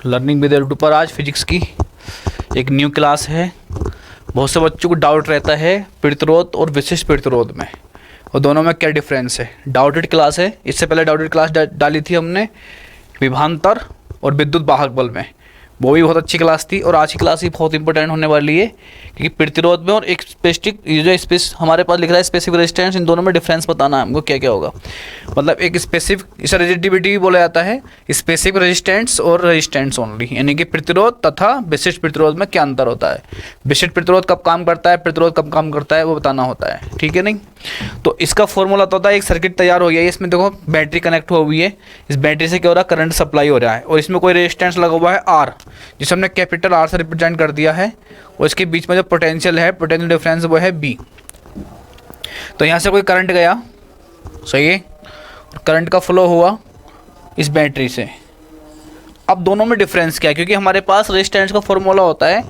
Learning with L two पर आज physics की एक न्यू क्लास है। बहुत से बच्चों को डाउट रहता है प्रतिरोध और विशिष्ट प्रतिरोध में, और दोनों में क्या डिफरेंस है। डाउटेड क्लास है, इससे पहले डाउटेड क्लास डाली थी हमने विभवांतर और विद्युत वाहक बल में, वो भी बहुत अच्छी क्लास थी। और आज की क्लास भी बहुत इंपॉर्टेंट होने वाली है, क्योंकि प्रतिरोध में और एक स्पेसिफिक ये जो स्पेस हमारे पास लिख रहा है स्पेसिफिक रेजिस्टेंस, इन दोनों में डिफरेंस बताना है हमको क्या क्या होगा। मतलब एक स्पेसिफिक, इसे रेजिस्टिविटी भी बोला जाता है, स्पेसिफिक रेजिस्टेंस और रेजिस्टेंस ओनली, यानी कि प्रतिरोध तथा विशिष्ट प्रतिरोध में क्या अंतर होता है, विशिष्ट प्रतिरोध कब काम करता है, प्रतिरोध कब काम करता है, वो बताना होता है। ठीक है नहीं, तो इसका फॉर्मूला तो होता है, एक सर्किट तैयार हो गया है, इसमें देखो बैटरी कनेक्ट हो हुई है, इस बैटरी से क्या हो रहा है, करंट सप्लाई हो रहा है, और इसमें कोई रेजिस्टेंस लगा हुआ है आर, जिसे हमने कैपिटल आर से रिप्रेजेंट कर दिया है, और इसके बीच में जो पोटेंशियल है, पोटेंशियल डिफरेंस वो है बी। तो यहाँ से कोई करंट गया, सही है, करंट का फ्लो हुआ इस बैटरी से। अब दोनों में डिफरेंस क्या है, क्योंकि हमारे पास रेजिस्टेंस का फॉर्मूला होता है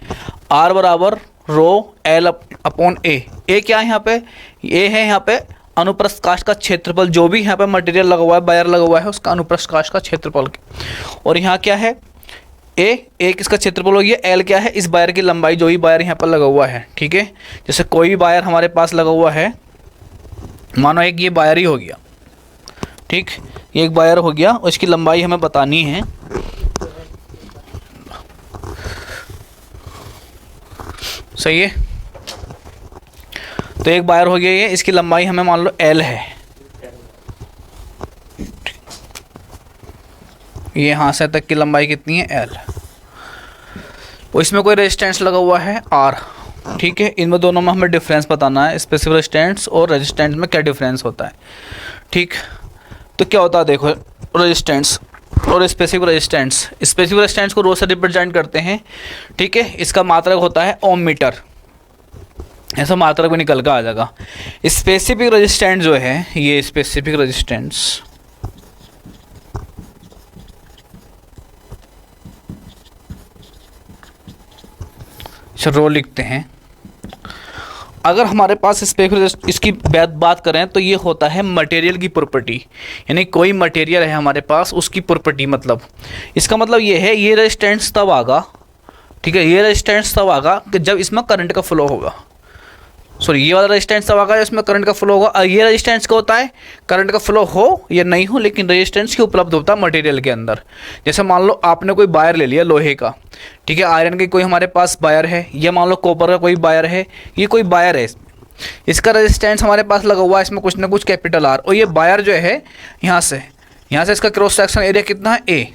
आर बराबर रो एल अपॉन ए। ए क्या है यहाँ पे, ए है यहाँ पे अनुप्रस्थ काष्ठ का क्षेत्रफल, जो भी यहाँ पे मटेरियल लगा हुआ है, वायर लगा हुआ है, उसका अनुप्रस्थ काष्ठ का क्षेत्रफल। और यहाँ क्या है, ए किसका क्षेत्रफल हो गया, एल क्या है, इस वायर की लंबाई, जो भी वायर यहाँ पर लगा हुआ है। ठीक है, जैसे कोई भी वायर हमारे पास लगा हुआ है, मानो एक ये वायर ही हो गया, ठीक, ये एक वायर हो गया और इसकी लंबाई हमें बतानी है। सही है, तो एक वायर हो गया ये, इसकी लंबाई हमें मान लो एल है, ये यहाँ से तक की लंबाई कितनी है, एल। और इसमें कोई रेजिस्टेंस लगा हुआ है आर। ठीक है, इनमें दोनों में हमें डिफरेंस बताना है, स्पेसिफिक रेजिस्टेंस और रेजिस्टेंस में क्या डिफरेंस होता है। ठीक, तो क्या होता है देखो, रेजिस्टेंस और स्पेसिफिक रेजिस्टेंस। स्पेसिफिक रेजिस्टेंस को रो से रिप्रेजेंट करते हैं। ठीक है, इसका मात्रक होता है ओम मीटर, ऐसा मात्रक भी निकल कर आ जाएगा। स्पेसिफिक रेजिस्टेंस जो है, ये स्पेसिफिक रेजिस्टेंस रो लिखते हैं। अगर हमारे पास स्पेसिफिक इसकी बात करें तो ये होता है मटेरियल की प्रॉपर्टी, यानी कोई मटेरियल है हमारे पास, उसकी प्रॉपर्टी। मतलब इसका मतलब ये है, ये रेजिस्टेंस तब आगा, ठीक है, ये रेजिस्टेंस तब आगा कि जब इसमें करंट का फ्लो होगा। सॉरी, ये वाला रेजिस्टेंस तब आगा इसमें करंट का फ्लो होगा। और ये रेजिस्टेंस क्या होता है, करंट का फ्लो हो या नहीं हो, लेकिन रेजिस्टेंस की उपलब्ध होता है मटेरियल के अंदर। जैसे मान लो आपने कोई वायर ले लिया लोहे का, ठीक है, आयरन की कोई हमारे पास वायर है, या मान लो कॉपर का कोई वायर है, ये कोई वायर है, इसका रेजिस्टेंस हमारे पास लगा हुआ है, इसमें कुछ ना कुछ कैपिटल आर, और ये वायर जो है यहाँ से इसका क्रॉस सेक्शन एरिया कितना है, ए।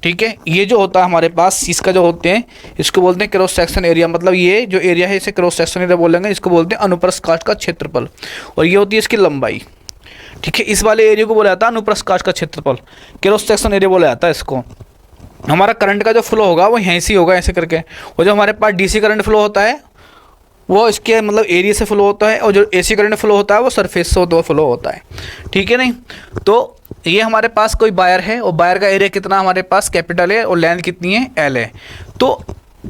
ठीक है, ये जो होता है हमारे पास, इसका जो होते हैं, इसको बोलते हैं क्रॉस सेक्शन एरिया। मतलब ये जो एरिया है इसे क्रॉस सेक्शन एरिया बोलेंगे, इसको बोलते हैं अनुप्रस्थ काष्ठ का क्षेत्रफल, और ये होती है इसकी लंबाई। ठीक है, इस वाले एरिया को बोला जाता है अनुप्रस्थ काष्ठ का क्षेत्रफल, क्रॉस सेक्शन एरिया बोला जाता है इसको। हमारा करंट का जो फ्लो होगा वो यहीं से होगा, ऐसे करके। और जो हमारे पास डीसी करंट फ्लो होता है वो इसके मतलब एरिया से फ्लो होता है, और जो एसी करंट फ्लो होता है वो सरफेस से फ्लो होता है। ठीक है नहीं, तो ये हमारे पास कोई वायर है, और वायर का एरिया कितना हमारे पास कैपिटल है, और लेंथ कितनी है, एल है। तो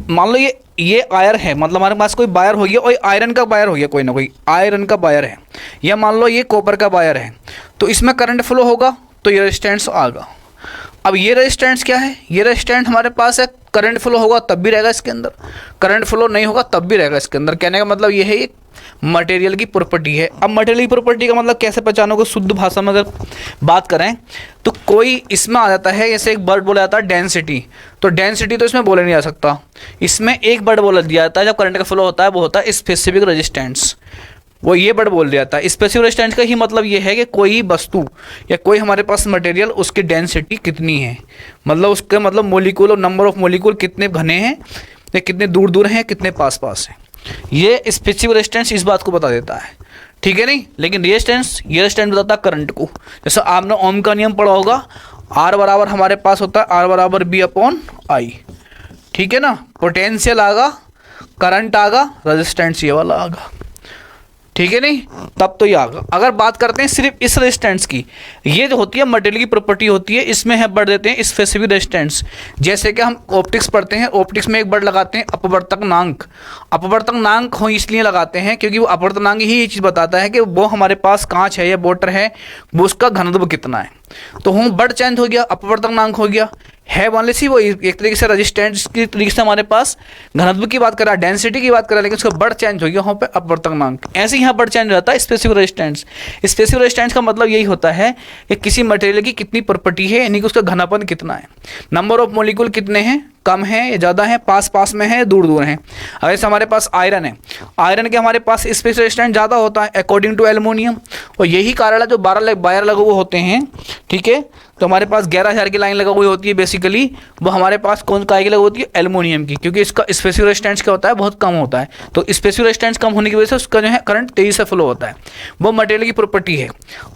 मान लो ये आयर है, मतलब हमारे पास कोई वायर हो गया, और आयरन का वायर हो गया, कोई ना कोई आयरन का वायर है, या मान लो ये कॉपर का वायर है, तो इसमें करंट फ्लो होगा तो ये रेजिस्टेंस आएगा। अब ये रेजिस्टेंस क्या है, ये रेजिस्टेंस हमारे पास है, करंट फ्लो होगा तब भी रहेगा इसके अंदर, करंट फ्लो नहीं होगा तब भी रहेगा इसके अंदर। कहने का मतलब ये है, ये मटेरियल की प्रॉपर्टी है। अब मटेरियल की प्रॉपर्टी का मतलब कैसे पहचानोगे, शुद्ध भाषा में अगर बात करें तो कोई इसमें आ जाता है, जैसे एक वर्ड बोला जाता है डेंसिटी, तो डेंसिटी तो इसमें बोला नहीं जा सकता, इसमें एक वर्ड बोला दिया जाता है जब करंट का फ्लो होता है, वो होता है स्पेसिफिक रेजिस्टेंस, वो ये वर्ड बोल दिया जाता है। स्पेसिफिक रेजिस्टेंस का ही मतलब ये है कि कोई वस्तु या कोई हमारे पास मटेरियल, उसकी डेंसिटी कितनी है, मतलब उसके मतलब मोलिक्यूल और नंबर ऑफ मोलिक्यूल कितने घने हैं, या कितने दूर दूर हैं, कितने पास पास हैं। ये स्पेसिफिक रेजिस्टेंस इस बात को बता देता है। ठीक है नहीं, लेकिन रेजिस्टेंस, ये रेजिस्टेंस बताता है करंट को। जैसे आपने ओम का नियम पढ़ा होगा, आर बराबर हमारे पास होता है आर बराबर बी अपॉन आई। ठीक है ना, पोटेंशियल आगा, करंट आगा, रेजिस्टेंस ये वाला आगा। ठीक है नहीं, तब तो ये आगा। अगर बात करते हैं सिर्फ इस रेजिस्टेंस की, ये जो होती है मटेरियल की प्रॉपर्टी होती है, इसमें है बढ़ देते हैं स्पेसिफिक रेजिस्टेंस। जैसे कि हम ऑप्टिक्स पढ़ते हैं, ऑप्टिक्स में एक वर्ड लगाते हैं अपवर्तनांक। अपवर्तनांक हो इसलिए लगाते हैं क्योंकि वो अपवर्तनांक ही ये चीज़ बताता है कि वो हमारे पास कांच है या वाटर है, वो उसका घनत्व कितना है। तो हम वर्ड चेंज हो गया, अपवर्तनांक हो गया। है मान लीजिए वो एक तरीके से रेजिस्टेंस की तरीके से हमारे पास घनत्व की बात कर रहा है, डेंसिटी की बात कर रहा है, लेकिन उसका बड़ चेंज हो गया वहाँ पे अपवर्तनांक। ऐसे ही यहाँ बड़ चेंज रहता है स्पेसिफिक रेजिस्टेंस। स्पेसिफिक रेजिस्टेंस का मतलब यही होता है कि किसी मटेरियल की कितनी प्रॉपर्टी है, यानी कि उसका घनापन कितना है, नंबर ऑफ मॉलिक्यूल कितने हैं, कम है या ज़्यादा है, पास पास में है, दूर दूर है। अगर जैसे हमारे पास आयरन है, आयरन के हमारे पास स्पेसिफिक रेजिस्टेंस ज़्यादा होता है अकॉर्डिंग टू एल्युमिनियम, और यही कारण है जो 12 वायर लगे हुए होते हैं, ठीक है, तो हमारे पास 11,000 की लाइन लगा हुई होती है बेसिकली, वो हमारे पास कौन काय की लगी होती है, एल्युमिनियम की, क्योंकि इसका स्पेसिफिक रेजिस्टेंस क्या होता है, बहुत कम होता है। तो स्पेसिफिक रेजिस्टेंस कम होने की वजह से उसका जो है करंट तेजी से फ्लो होता है, वो मटेरियल की प्रॉपर्टी है।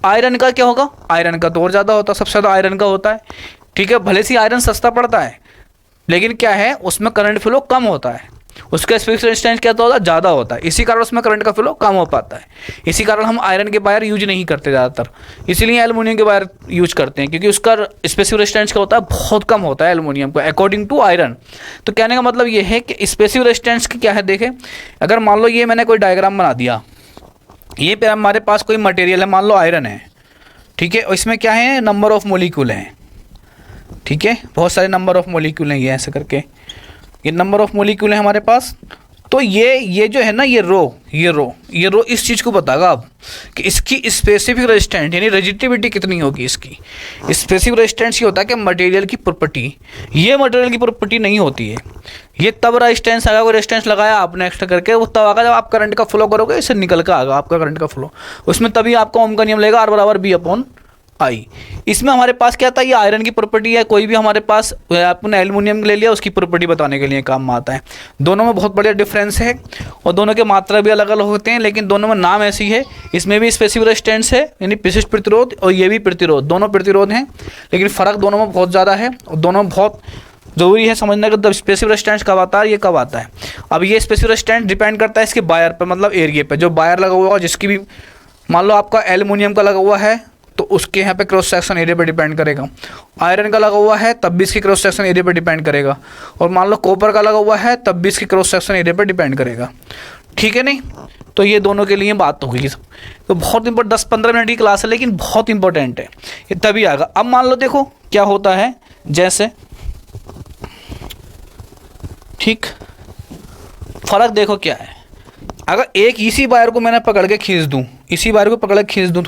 आयरन का क्या होगा, आयरन का तो और ज़्यादा होता है, सबसे ज़्यादा आयरन का होता है, ठीक है, भले से आयरन सस्ता पड़ता है, लेकिन क्या है उसमें करंट फ्लो कम होता है, उसका स्पेसिफिक रेजिस्टेंस क्या होता है, ज़्यादा होता है, इसी कारण उसमें करंट का फ्लो कम हो पाता है। इसी कारण हम आयरन के वायर यूज नहीं करते ज़्यादातर, इसीलिए एल्युमिनियम के वायर यूज करते हैं, क्योंकि उसका स्पेसिफिक रेजिस्टेंस क्या होता है, बहुत कम होता है एल्युमिनियम का अकॉर्डिंग टू आयरन। तो कहने का मतलब ये है कि स्पेसिफिक रेजिस्टेंस की क्या है, देखें, अगर मान लो ये मैंने कोई डायग्राम बना दिया, ये पे हमारे पास कोई मटेरियल है, मान लो आयरन है, ठीक है, और इसमें क्या है, नंबर ऑफ मोलिक्यूल हैं, ठीक है, बहुत सारे नंबर ऑफ मोलिक्यूल हैं, ये ऐसे करके ये नंबर ऑफ मोलिक्यूल है हमारे पास। तो ये जो है ना, ये रो इस चीज़ को बताएगा अब कि इसकी स्पेसिफिक रेजिस्टेंस यानी रेजिस्टिविटी कितनी होगी। इसकी स्पेसिफिक रेजिस्टेंस ये होता है कि मटेरियल की प्रॉपर्टी, ये मटेरियल की प्रॉपर्टी नहीं होती है, ये तब रेजिस्टेंस आएगा, कोई रेजिस्टेंस लगाया आपने एक्स्ट्रा करके, वो तब आएगा जब आप करंट का फ्लो करोगे, इससे निकल कर आएगा आपका करंट का फ्लो, उसमें तभी आपका ओम का नियम लेगा, R = B/I। इसमें हमारे पास क्या था, ये आयरन की प्रॉपर्टी है, कोई भी हमारे पास आपने एल्युमिनियम ले लिया, उसकी प्रॉपर्टी बताने के लिए काम में आता है। दोनों में बहुत बड़ा डिफरेंस है और दोनों के मात्रा भी अलग अलग होते हैं, लेकिन दोनों में नाम ऐसी है, इसमें भी स्पेसिफिक रेजिस्टेंस है यानी विशिष्ट प्रतिरोध, और ये भी प्रतिरोध, दोनों प्रतिरोध हैं, लेकिन फ़र्क दोनों में बहुत ज़्यादा है और दोनों में बहुत ज़रूरी है समझना कि स्पेसिफिक रेजिस्टेंस कब आता है, ये कब आता है। अब ये स्पेसिफिक रेजिस्टेंस डिपेंड करता है इसके बायर पर, मतलब एरिया पर, जो बायर लगा हुआ है, जिसकी भी मान लो आपका एल्युमिनियम का लगा हुआ है तो उसके यहाँ पे क्रॉस सेक्शन एरिया पे डिपेंड करेगा, आयरन का लगा हुआ है तब भी इसकी क्रॉस सेक्शन एरिया पे डिपेंड करेगा, और मान लो कॉपर का लगा हुआ है तब भी इसकी क्रॉस सेक्शन एरिया पे डिपेंड करेगा, ठीक है नहीं। तो ये दोनों के लिए बात होगी, तो बहुत इंपॉर्टेंट, 10-15 मिनट की क्लास है लेकिन बहुत इंपॉर्टेंट है, ये तभी आएगा। अब मान लो देखो क्या होता है, जैसे ठीक फ़र्क देखो क्या है, अगर एक इसी वायर को मैंने पकड़ के खींच दूँ, इसी वायर को पकड़ के खींच दूँ,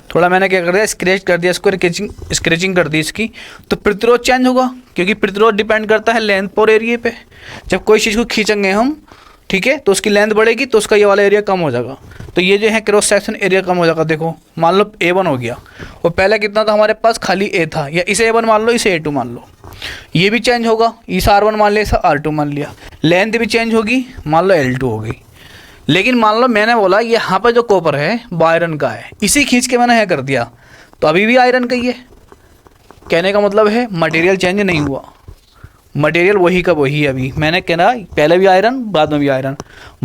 थोड़ा मैंने क्या कर दिया, स्क्रैच कर दिया इसको, स्क्रैचिंग कर दी इसकी, तो प्रतिरोध चेंज होगा, क्योंकि प्रतिरोध डिपेंड करता है लेंथ और एरिया पे। जब कोई चीज़ को खींचेंगे हम, ठीक है, तो उसकी लेंथ बढ़ेगी तो उसका ये वाला एरिया कम हो जाएगा, तो ये जो है क्रॉस सेक्शन एरिया कम हो जाएगा। देखो मान लो A1 हो गया, और पहले कितना था हमारे पास, खाली A था, या इसे A1 मान लो, इसे A2 मान लो, ये भी चेंज होगा, इसे R1 मान लिया, इसे R2 मान लिया, लेंथ भी चेंज होगी, मान लो L2 हो गई। लेकिन मान लो मैंने बोला यहाँ पर जो कॉपर है वो आयरन का है, इसी खींच के मैंने है कर दिया, तो अभी भी आयरन का ही है। कहने का मतलब है मटेरियल चेंज नहीं हुआ, मटेरियल वही का वही है। अभी मैंने कहना पहले भी आयरन बाद में भी आयरन,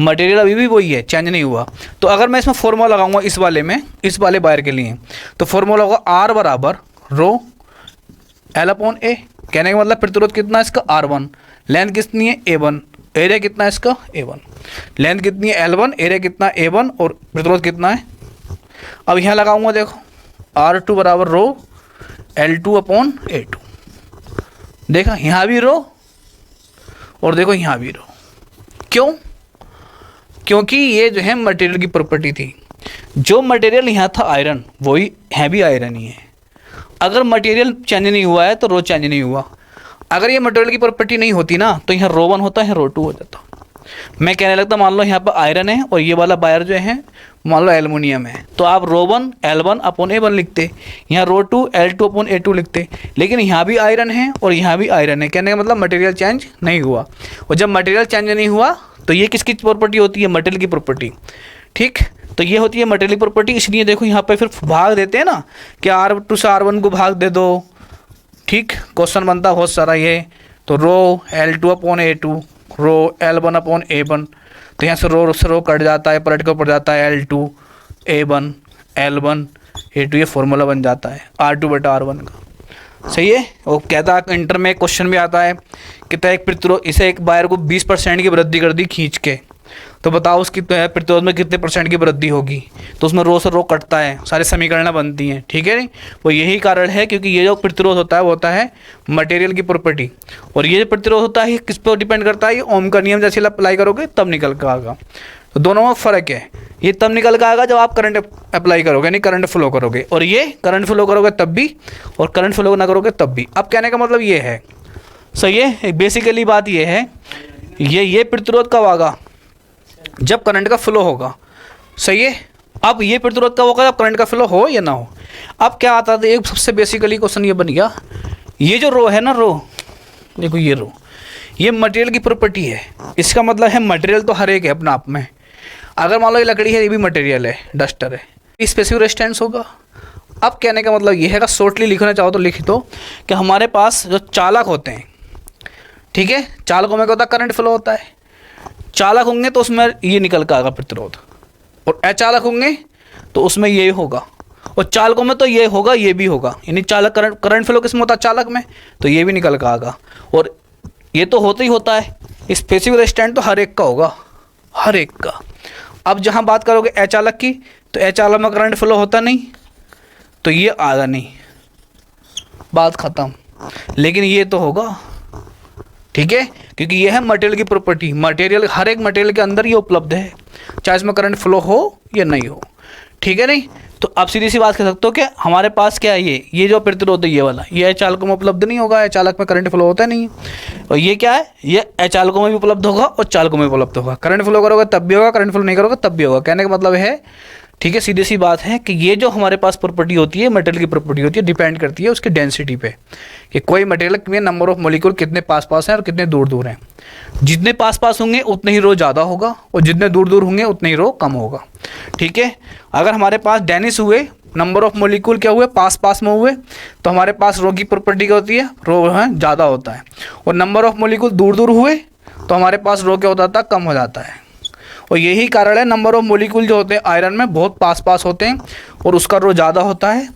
मटेरियल अभी भी वही है, चेंज नहीं हुआ। तो अगर मैं इसमें फॉर्मूला लगाऊंगा इस वाले में, इस वाले वायर के लिए, तो फॉर्मूला होगा R = L/A। कहने का मतलब प्रतिरोध कितना है इसका, R1, लेंथ कितनी है A1, एरिया कितना है इसका A1, लेंथ कितनी है L1, एरिया कितना A1, और प्रतिरोध कितना है। अब यहाँ लगाऊंगा, देखो R2 = L2/A2, देखा यहाँ भी रो और देखो यहाँ भी रो, क्यों, क्योंकि ये जो है मटेरियल की प्रॉपर्टी थी, जो मटेरियल यहाँ था आयरन वही है भी आयरन ही है। अगर मटेरियल चेंज नहीं हुआ है तो रो चेंज नहीं हुआ। अगर ये मटेरियल की प्रॉपर्टी नहीं होती ना तो यहाँ रो 1 होता है, रो 2 हो जाता। मैं कहने लगता मान लो यहाँ पर आयरन है और ये वाला वायर जो है मान लो एल्युमिनियम है, तो आप रो 1 L1/A1 लिखते, यहाँ रो 2 L2/A2 लिखते, लेकिन यहाँ भी आयरन है और यहाँ भी आयरन है। कहने का मतलब मटेरियल चेंज नहीं हुआ, और जब मटेरियल चेंज नहीं हुआ तो ये किसकी प्रॉपर्टी होती है, मटेरियल की प्रॉपर्टी, ठीक। तो ये होती है मटेरियल की प्रॉपर्टी। इसलिए देखो यहाँ पर फिर भाग देते हैं ना कि R2 से R1 को भाग दे दो, ठीक, क्वेश्चन बनता बहुत सारा ये। तो रो L2/A2, रो L1/A1, तो यहाँ से रो कट जाता है, पलट के ऊपर जाता है L2/A1, L1/A2, ये फॉर्मूला बन जाता है R2/R1 का। सही है। वो कहता है इंटर में क्वेश्चन भी आता है, कहता है एक प्रतिरोध, इसे एक वायर को 20% की वृद्धि कर दी खींच के, तो बताओ उसकी प्रतिरोध में कितने % की वृद्धि होगी। तो उसमें रो से रो कटता है, सारी समीकरणें बनती हैं, ठीक है नहीं। वो यही कारण है, क्योंकि ये जो प्रतिरोध होता है वो होता है मटेरियल की प्रॉपर्टी, और ये जो प्रतिरोध होता है ये किस पर डिपेंड करता है, ये ओम का नियम जैसे अप्लाई करोगे तब निकल कर आएगा। तो दोनों में फ़र्क है, ये तब निकल कर आएगा जब आप करंट अप्लाई करोगे, यानी करंट फ्लो करोगे, और ये करंट फ्लो करोगे तब भी, और करंट फ्लो ना करोगे तब भी। अब कहने का मतलब ये है, सही है, बेसिकली बात ये है, ये प्रतिरोध कब आएगा, जब करंट का फ्लो होगा, सही है। अब ये प्रतिरोध कब होगा, जब करंट का फ्लो हो या ना हो। अब क्या आता था, एक सबसे बेसिकली क्वेश्चन ये बन गया, ये जो रो है ना, रो देखो, ये रो, ये मटेरियल की प्रॉपर्टी है। इसका मतलब है मटेरियल तो हर एक है अपने आप में। अगर मान लो ये लकड़ी है, ये भी मटेरियल है, डस्टर है, स्पेसिफिक रेजिस्टेंस होगा। अब कहने का मतलब ये है, अगर शॉर्टली लिखना चाहो तो लिख दो कि हमारे पास जो चालक होते हैं, ठीक है, चालकों में क्या होता है, करंट फ्लो होता है। चालक होंगे तो उसमें ये निकल कर आएगा प्रतिरोध, और अचालक होंगे तो उसमें ये होगा, और चालकों में तो ये होगा, ये भी होगा, यानी चालक करंट फ्लो किस में होता है, चालक में, तो ये भी निकल कर आएगा। और ये तो होता ही होता है, स्पेसिफिक रेजिस्टेंस तो हर एक का होगा, हर एक का। अब जहाँ बात करोगे अचालक की, तो अचालक में करंट फ्लो होता नहीं, तो ये आएगा नहीं, बात ख़त्म। लेकिन ये तो होगा, ठीक है, क्योंकि ये है मटेरियल की प्रॉपर्टी। मटेरियल, हर एक मटेरियल के अंदर ये उपलब्ध है, चाहे इसमें करंट फ्लो हो या नहीं हो, ठीक है नहीं। तो आप सीधी सी बात कह सकते हो कि हमारे पास क्या है, ये जो प्रतिरोध है ये वाला, ये अचालकों में उपलब्ध नहीं होगा, अचालक में करंट फ्लो होता नहीं है। और ये क्या है, ये अचालकों में भी उपलब्ध होगा और चालकों में भी उपलब्ध होगा। करंट फ्लो करोगे तब भी होगा, करंट फ्लो नहीं करोगे तब भी होगा। कहने का मतलब है, ठीक है, सीधी सी बात है कि ये जो हमारे पास प्रॉपर्टी होती है, मटेरियल की प्रॉपर्टी होती है, डिपेंड करती है उसकी डेंसिटी पे, कि कोई मटेरियल में नंबर ऑफ मॉलिक्यूल कितने पास पास हैं और कितने दूर दूर हैं। जितने पास पास होंगे उतने ही रो ज़्यादा होगा, और जितने दूर दूर होंगे उतने ही रो कम होगा, ठीक है। अगर हमारे पास डेनिस हुए, नंबर ऑफ मॉलिक्यूल क्या हुए, पास पास में हुए, तो हमारे पास रो की प्रॉपर्टी क्या होती है, रो है ज़्यादा होता है। और नंबर ऑफ मॉलिक्यूल दूर दूर हुए तो हमारे पास रो क्या होता था, कम हो जाता है। और यही कारण है, नंबर ऑफ मॉलिक्यूल जो होते हैं आयरन में बहुत पास पास होते हैं और उसका रो ज़्यादा होता है,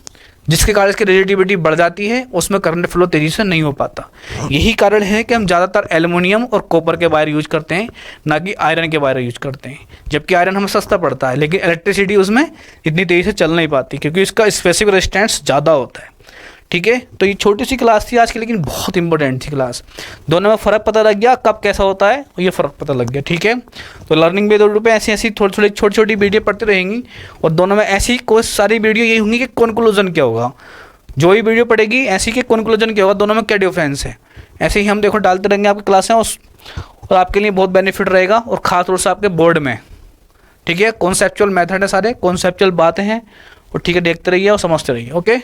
जिसके कारण इसकी रेजिस्टिविटी बढ़ जाती है, उसमें करंट फ्लो तेज़ी से नहीं हो पाता। यही कारण है कि हम ज़्यादातर एल्युमिनियम और कॉपर के वायर यूज करते हैं, ना कि आयरन के वायर यूज करते हैं। जबकि आयरन हमें सस्ता पड़ता है, लेकिन इलेक्ट्रिसिटी उसमें इतनी तेज़ी से चल नहीं पाती, क्योंकि इसका स्पेसिफिक रेजिस्टेंस ज़्यादा होता है, ठीक है। तो ये छोटी सी क्लास थी आज की, लेकिन बहुत इंपॉर्टेंट थी क्लास। दोनों में फ़र्क पता लग गया, कब कैसा होता है ये फ़र्क पता लग गया, ठीक है। तो लर्निंग बेस्ड यूट्यूब पे ऐसी थोड़ी छोटी वीडियो पढ़ते रहेंगी, और दोनों में ऐसी कोई सारी वीडियो यही होंगी कि कंक्लूजन क्या होगा। जो ही वीडियो पड़ेगी ऐसी कि कंक्लूजन क्या होगा, दोनों में क्या डिफरेंस है, ऐसे ही हम देखो डालते रहेंगे आपकी क्लासें, और आपके लिए बहुत बेनिफिट रहेगा, और ख़ास तौर से आपके बोर्ड में, ठीक है। कॉन्सेप्चुअल मेथड है, सारे कॉन्सेप्चुअल बातें हैं, और ठीक है, देखते रहिए और समझते रहिए, ओके।